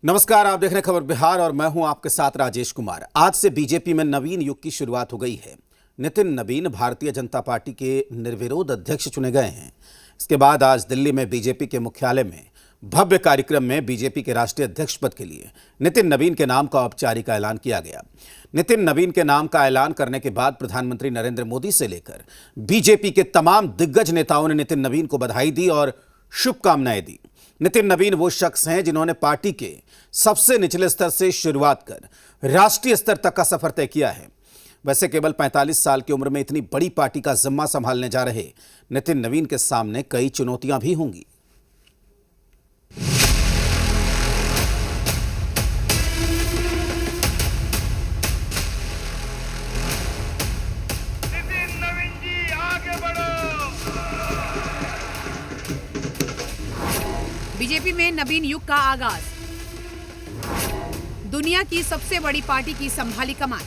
नमस्कार, आप देख रहे हैं खबर बिहार और मैं हूं आपके साथ राजेश कुमार। आज से बीजेपी में नवीन युग की शुरुआत हो गई है। नितिन नवीन भारतीय जनता पार्टी के निर्विरोध अध्यक्ष चुने गए हैं। इसके बाद आज दिल्ली में बीजेपी के मुख्यालय में भव्य कार्यक्रम में बीजेपी के राष्ट्रीय अध्यक्ष पद के लिए नितिन नवीन के नाम का औपचारिक ऐलान किया गया। नितिन नवीन के नाम का ऐलान करने के बाद प्रधानमंत्री नरेंद्र मोदी से लेकर बीजेपी के तमाम दिग्गज नेताओं ने नितिन नवीन को बधाई दी और शुभकामनाएं दी। नितिन नवीन वो शख्स हैं जिन्होंने पार्टी के सबसे निचले स्तर से शुरुआत कर राष्ट्रीय स्तर तक का सफर तय किया है। वैसे केवल 45 साल की उम्र में इतनी बड़ी पार्टी का जिम्मा संभालने जा रहे नितिन नवीन के सामने कई चुनौतियां भी होंगी। बीजेपी में नवीन युग का आगाज। दुनिया की सबसे बड़ी पार्टी की संभाली कमान।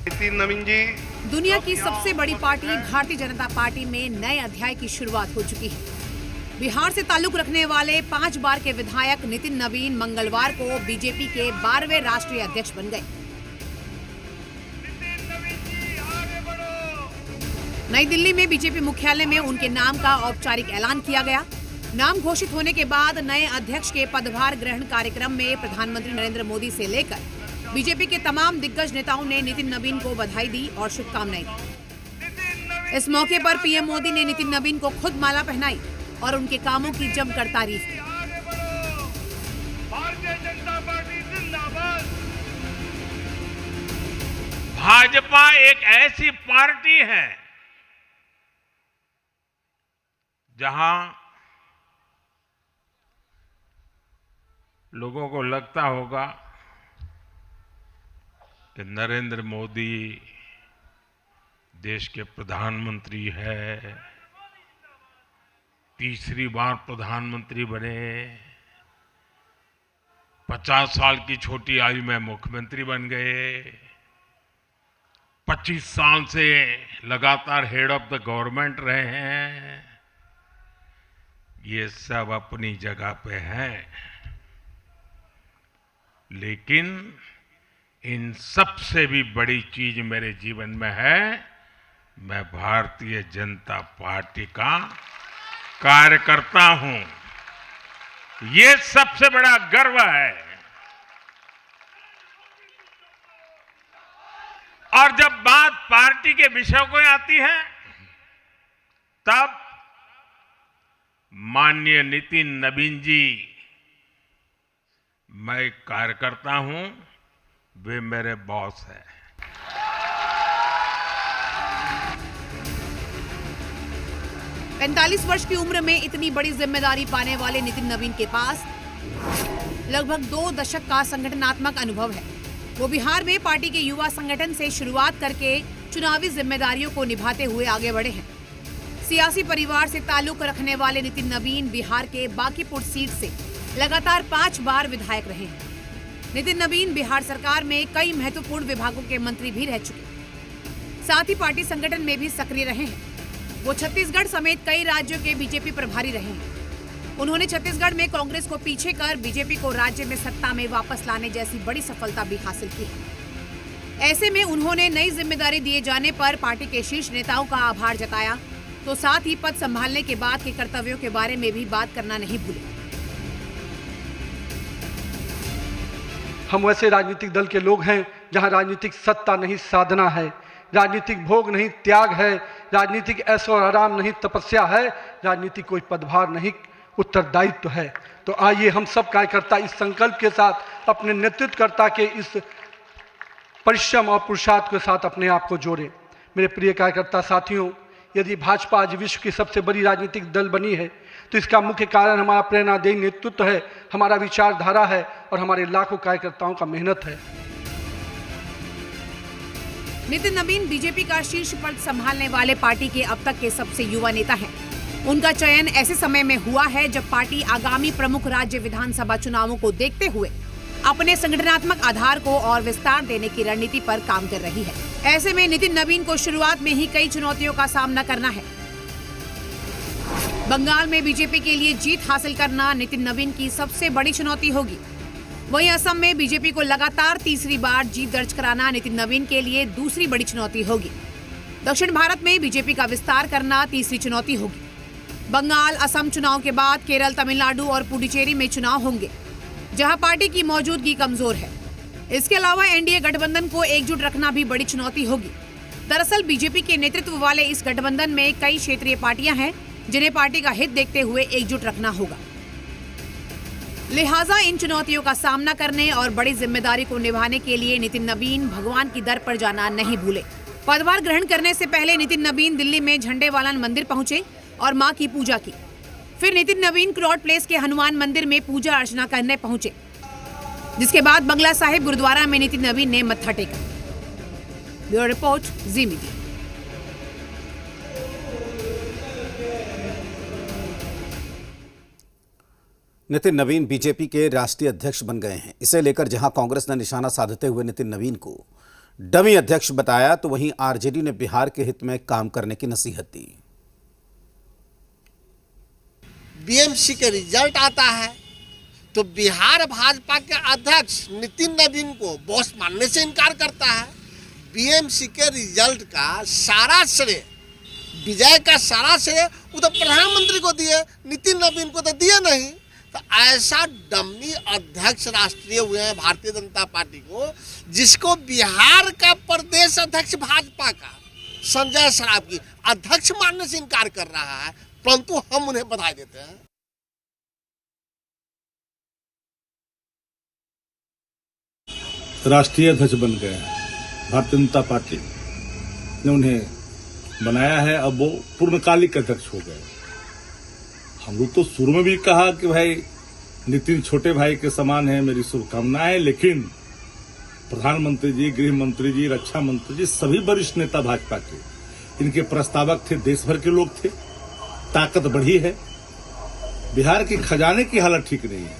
नितिन नवीन जी, दुनिया की सबसे बड़ी पार्टी भारतीय जनता पार्टी में नए अध्याय की शुरुआत हो चुकी है। बिहार से ताल्लुक रखने वाले 5 बार के विधायक नितिन नवीन मंगलवार को बीजेपी के 12वें राष्ट्रीय अध्यक्ष बन गए। नई दिल्ली में बीजेपी मुख्यालय में उनके नाम का औपचारिक ऐलान किया गया। नाम घोषित होने के बाद नए अध्यक्ष के पदभार ग्रहण कार्यक्रम में प्रधानमंत्री नरेंद्र मोदी से लेकर बीजेपी के तमाम दिग्गज नेताओं ने नितिन नवीन को बधाई दी और शुभकामनाएं दी। इस मौके पर पीएम मोदी ने नितिन नवीन को खुद माला पहनाई और उनके कामों की जमकर तारीफ की। भारतीय जनता पार्टी जिंदाबाद। भाजपा एक ऐसी पार्टी है जहां लोगों को लगता होगा कि नरेंद्र मोदी देश के प्रधानमंत्री है, तीसरी बार प्रधानमंत्री बने, 50 साल की छोटी आयु में मुख्यमंत्री बन गए, 25 साल से लगातार हेड ऑफ द गवर्नमेंट रहे हैं। ये सब अपनी जगह पे हैं, लेकिन इन सबसे भी बड़ी चीज मेरे जीवन में है, मैं भारतीय जनता पार्टी का कार्यकर्ता हूं। ये सबसे बड़ा गर्व है। और जब बात पार्टी के विषयों को आती है, तब माननीय नितिन नवीन जी, मैं एक कार्यकर्ता हूं, वे मेरे बॉस हैं। पैंतालीस वर्ष की उम्र में इतनी बड़ी जिम्मेदारी पाने वाले नितिन नवीन के पास लगभग 2 दशक का संगठनात्मक अनुभव है। वो बिहार में पार्टी के युवा संगठन से शुरुआत करके चुनावी जिम्मेदारियों को निभाते हुए आगे बढ़े हैं। सियासी परिवार से ताल्लुक रखने वाले नितिन नवीन बिहार के बांकीपुर सीट से लगातार 5 बार विधायक रहे हैं। नितिन नवीन बिहार सरकार में कई महत्वपूर्ण विभागों के मंत्री भी रह चुके, साथ ही पार्टी संगठन में भी सक्रिय रहे हैं। वो छत्तीसगढ़ समेत कई राज्यों के बीजेपी प्रभारी रहे हैं। उन्होंने छत्तीसगढ़ में कांग्रेस को पीछे कर बीजेपी को राज्य में सत्ता में वापस लाने जैसी बड़ी सफलता भी हासिल की है। ऐसे में उन्होंने नई जिम्मेदारी दिए जाने पर पार्टी के शीर्ष नेताओं का आभार जताया, तो साथ ही पद संभालने के बाद के कर्तव्यों के बारे में भी बात करना नहीं भूले। हम वैसे राजनीतिक दल के लोग हैं जहां राजनीतिक सत्ता नहीं साधना है, राजनीतिक भोग नहीं त्याग है, राजनीतिक ऐशो और आराम नहीं तपस्या है, राजनीतिक कोई पदभार नहीं उत्तरदायित्व है। तो आइए हम सब कार्यकर्ता इस संकल्प के साथ अपने नेतृत्वकर्ता के इस परिश्रम और पुरुषार्थ के साथ अपने आप को जोड़ें। मेरे प्रिय कार्यकर्ता साथियों, यदि भाजपा आज विश्व की सबसे बड़ी राजनीतिक दल बनी है तो इसका मुख्य कारण हमारा प्रेरणादायी नेतृत्व है, हमारा विचारधारा है और हमारे लाखों कार्यकर्ताओं का मेहनत है। नितिन नवीन बीजेपी का शीर्ष पद संभालने वाले पार्टी के अब तक के सबसे युवा नेता हैं। उनका चयन ऐसे समय में हुआ है जब पार्टी आगामी प्रमुख राज्य विधानसभा चुनावों को देखते हुए अपने संगठनात्मक आधार को और विस्तार देने की रणनीति पर काम कर रही है। ऐसे में नितिन नवीन को शुरुआत में ही कई चुनौतियों का सामना करना है। बंगाल में बीजेपी के लिए जीत हासिल करना नितिन नवीन की सबसे बड़ी चुनौती होगी। वहीं असम में बीजेपी को लगातार तीसरी बार जीत दर्ज कराना नितिन नवीन के लिए दूसरी बड़ी चुनौती होगी। दक्षिण भारत में बीजेपी का विस्तार करना तीसरी चुनौती होगी। बंगाल, असम चुनाव के बाद केरल, तमिलनाडु और पुडुचेरी में चुनाव होंगे, जहां पार्टी की मौजूदगी कमजोर है। इसके अलावा एनडीए गठबंधन को एकजुट रखना भी बड़ी चुनौती होगी। दरअसल बीजेपी के नेतृत्व वाले इस गठबंधन में कई क्षेत्रीय पार्टियां हैं, जिन्हें पार्टी का हित देखते हुए एकजुट रखना होगा। लिहाजा इन चुनौतियों का सामना करने और बड़ी जिम्मेदारी को निभाने के लिए नितिन नवीन भगवान की दर पर जाना नहीं भूले। पदभार ग्रहण करने से पहले नितिन नवीन दिल्ली में झंडेवालान मंदिर पहुंचे और मां की पूजा की। फिर नितिन नवीन क्रॉड प्लेस के हनुमान मंदिर में पूजा अर्चना करने पहुंचे, जिसके बाद बंगला साहिब गुरुद्वारा में नितिन नवीन ने मत्था टेका। ब्यूरो रिपोर्ट, जी मीडिया। नितिन नवीन बीजेपी के राष्ट्रीय अध्यक्ष बन गए हैं। इसे लेकर जहां कांग्रेस ने निशाना साधते हुए नितिन नवीन को डमी अध्यक्ष बताया, तो वहीं आरजेडी ने बिहार के हित में काम करने की नसीहत दी। बीएमसी के रिजल्ट आता है तो बिहार भाजपा के अध्यक्ष नितिन नवीन को बॉस मानने से इनकार करता है। बीएमसी के रिजल्ट का सारा श्रेय, विजय का सारा श्रेय वो तो प्रधानमंत्री को दिए, नितिन नवीन को तो दिए नहीं। तो ऐसा डम्मी अध्यक्ष राष्ट्रीय हुए हैं भारतीय जनता पार्टी को, जिसको बिहार का प्रदेश अध्यक्ष भाजपा का संजय सरावगी अध्यक्ष मानने से इनकार कर रहा है, परंतु हम उन्हें बधाई देते हैं। राष्ट्रीय अध्यक्ष बन गए हैं, भारतीय जनता पार्टी ने उन्हें बनाया है। अब वो पूर्णकालिक अध्यक्ष हो गए। हम लोग तो शुरू में भी कहा कि भाई नितिन छोटे भाई के समान है, मेरी शुभकामनाएं, लेकिन प्रधानमंत्री जी, गृह मंत्री जी, रक्षा मंत्री जी, सभी वरिष्ठ नेता भाजपा के इनके प्रस्तावक थे, देश भर के लोग थे। ताकत बढ़ी है। बिहार के खजाने की हालत ठीक नहीं है।